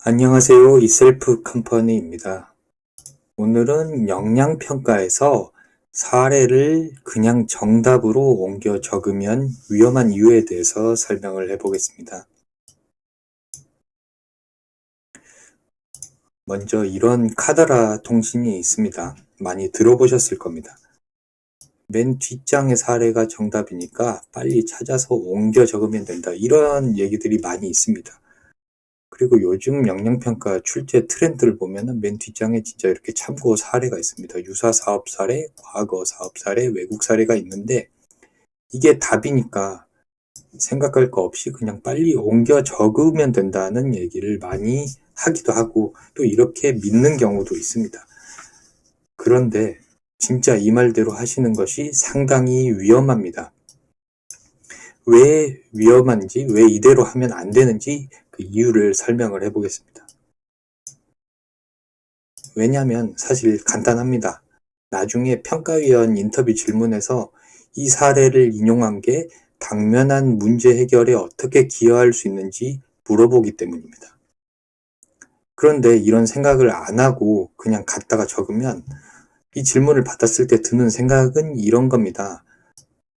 안녕하세요. 이셀프 컴퍼니입니다. 오늘은 역량평가에서 사례를 그냥 정답으로 옮겨 적으면 위험한 이유에 대해서 설명을 해보겠습니다. 먼저 이런 카더라 통신이 있습니다. 많이 들어보셨을 겁니다. 맨 뒷장의 사례가 정답이니까 빨리 찾아서 옮겨 적으면 된다. 이런 얘기들이 많이 있습니다. 그리고 요즘 역량평가 출제 트렌드를 보면은 맨 뒷장에 진짜 이렇게 참고 사례가 있습니다. 유사 사업 사례, 과거 사업 사례, 외국 사례가 있는데 이게 답이니까 생각할 거 없이 그냥 빨리 옮겨 적으면 된다는 얘기를 많이 하기도 하고 또 이렇게 믿는 경우도 있습니다. 그런데 진짜 이 말대로 하시는 것이 상당히 위험합니다. 왜 위험한지, 왜 이대로 하면 안 되는지 그 이유를 설명을 해보겠습니다. 왜냐하면 사실 간단합니다. 나중에 평가위원 인터뷰 질문에서 이 사례를 인용한 게 당면한 문제 해결에 어떻게 기여할 수 있는지 물어보기 때문입니다. 그런데 이런 생각을 안 하고 그냥 갖다가 적으면 이 질문을 받았을 때 드는 생각은 이런 겁니다.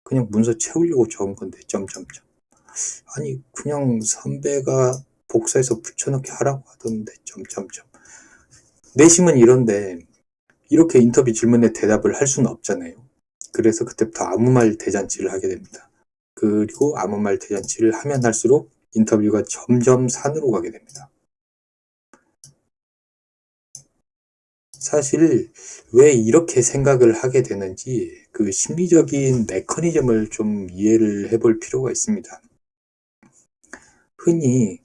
그냥 문서 채우려고 적은 건데 점점점. 아니 그냥 선배가 복사해서 붙여넣기 하라고 하던데 점점점. 내심은 이런데 이렇게 인터뷰 질문에 대답을 할 수는 없잖아요. 그래서 그때부터 아무 말 대잔치를 하게 됩니다. 그리고 아무 말 대잔치를 하면 할수록 인터뷰가 점점 산으로 가게 됩니다. 사실 왜 이렇게 생각을 하게 되는지 그 심리적인 메커니즘을 좀 이해를 해볼 필요가 있습니다. 흔히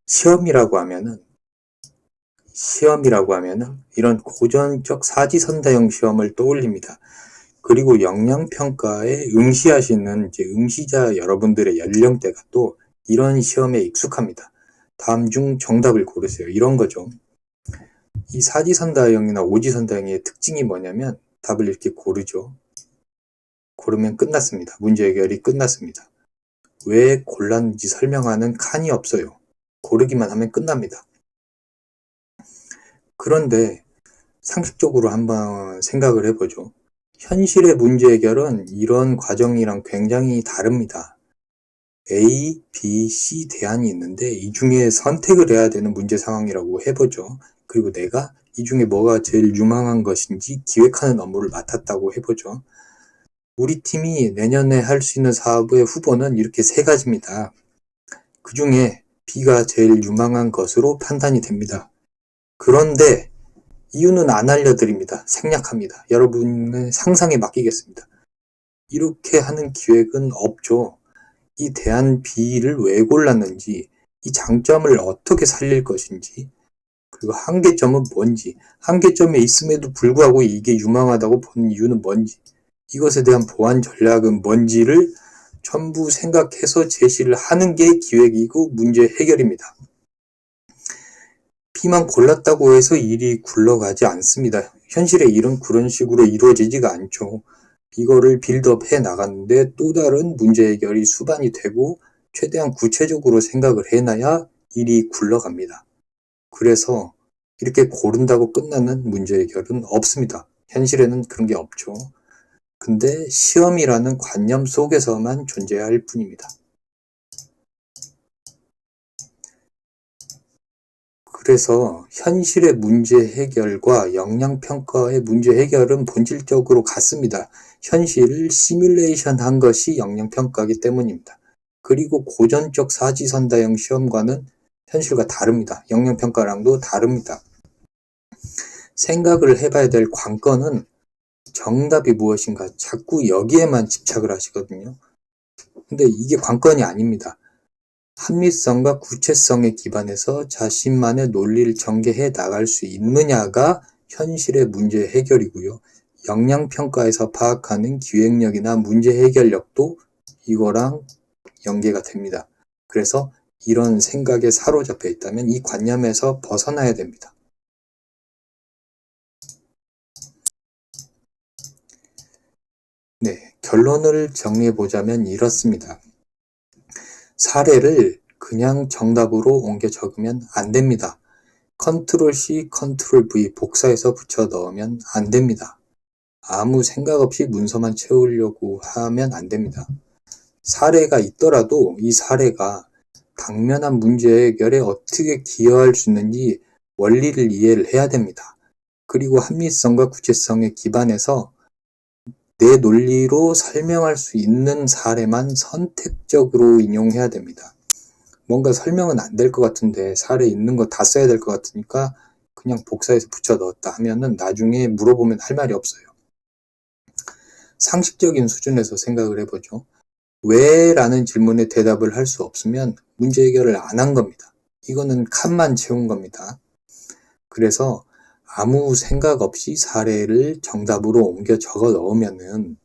시험이라고 하면은 이런 고전적 사지선다형 시험을 떠올립니다. 그리고 역량평가에 응시하시는 이제 응시자 여러분들의 연령대가 또 이런 시험에 익숙합니다. 다음 중 정답을 고르세요. 이런 거죠. 이 사지선다형이나 오지선다형의 특징이 뭐냐면 답을 이렇게 고르죠. 고르면 끝났습니다. 문제 해결이 끝났습니다. 왜 골랐는지 설명하는 칸이 없어요. 고르기만 하면 끝납니다. 그런데 상식적으로 한번 생각을 해보죠. 현실의 문제 해결은 이런 과정이랑 굉장히 다릅니다. A, B, C 대안이 있는데 이 중에 선택을 해야 되는 문제 상황이라고 해보죠. 그리고 내가 이 중에 뭐가 제일 유망한 것인지 기획하는 업무를 맡았다고 해보죠. 우리 팀이 내년에 할 수 있는 사업의 후보는 이렇게 세 가지입니다. 그 중에 B가 제일 유망한 것으로 판단이 됩니다. 그런데 이유는 안 알려드립니다. 생략합니다. 여러분의 상상에 맡기겠습니다. 이렇게 하는 기획은 없죠. 이 대안 B를 왜 골랐는지, 이 장점을 어떻게 살릴 것인지, 그리고 한계점은 뭔지, 한계점에 있음에도 불구하고 이게 유망하다고 보는 이유는 뭔지, 이것에 대한 보완 전략은 뭔지를 전부 생각해서 제시를 하는 게 기획이고 문제 해결입니다. B만 골랐다고 해서 일이 굴러가지 않습니다. 현실의 일은 그런 식으로 이루어지지가 않죠. 이거를 빌드업 해 나갔는데 또 다른 문제 해결이 수반이 되고 최대한 구체적으로 생각을 해놔야 일이 굴러갑니다. 그래서 이렇게 고른다고 끝나는 문제 해결은 없습니다. 현실에는 그런 게 없죠. 근데 시험이라는 관념 속에서만 존재할 뿐입니다. 그래서 현실의 문제 해결과 역량평가의 문제 해결은 본질적으로 같습니다. 현실을 시뮬레이션 한 것이 역량평가이기 때문입니다. 그리고 고전적 사지선다형 시험과는 현실과 다릅니다. 역량평가랑도 다릅니다. 생각을 해봐야 될 관건은 정답이 무엇인가 자꾸 여기에만 집착을 하시거든요. 근데 이게 관건이 아닙니다. 합리성과 구체성에 기반해서 자신만의 논리를 전개해 나갈 수 있느냐가 현실의 문제 해결이고요. 역량평가에서 파악하는 기획력이나 문제 해결력도 이거랑 연계가 됩니다. 그래서 이런 생각에 사로잡혀 있다면 이 관념에서 벗어나야 됩니다. 네, 결론을 정리해 보자면 이렇습니다. 사례를 그냥 정답으로 옮겨 적으면 안 됩니다. 컨트롤 C, 컨트롤 V 복사해서 붙여 넣으면 안 됩니다. 아무 생각 없이 문서만 채우려고 하면 안 됩니다. 사례가 있더라도 이 사례가 당면한 문제 해결에 어떻게 기여할 수 있는지 원리를 이해를 해야 됩니다. 그리고 합리성과 구체성에 기반해서 내 논리로 설명할 수 있는 사례만 선택적으로 인용해야 됩니다. 뭔가 설명은 안 될 것 같은데 사례 있는 거 다 써야 될 것 같으니까 그냥 복사해서 붙여 넣었다 하면은 나중에 물어보면 할 말이 없어요. 상식적인 수준에서 생각을 해보죠. 왜? 라는 질문에 대답을 할 수 없으면 문제 해결을 안 한 겁니다. 이거는 칸만 채운 겁니다. 그래서 아무 생각 없이 사례를 정답으로 옮겨 적어 넣으면은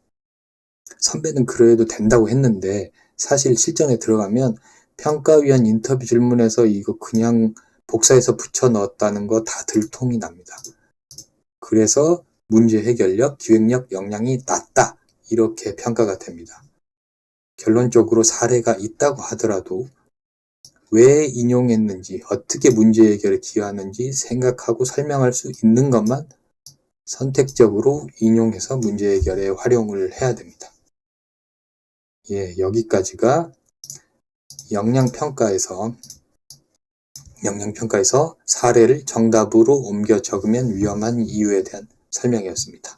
선배는 그래도 된다고 했는데 사실 실전에 들어가면 평가위원 인터뷰 질문에서 이거 그냥 복사해서 붙여 넣었다는 거 다 들통이 납니다. 그래서 문제 해결력, 기획력, 역량이 낮다 이렇게 평가가 됩니다. 결론적으로 사례가 있다고 하더라도 왜 인용했는지, 어떻게 문제 해결에 기여하는지 생각하고 설명할 수 있는 것만 선택적으로 인용해서 문제 해결에 활용을 해야 됩니다. 여기까지가 역량평가에서 사례를 정답으로 옮겨 적으면 위험한 이유에 대한 설명이었습니다.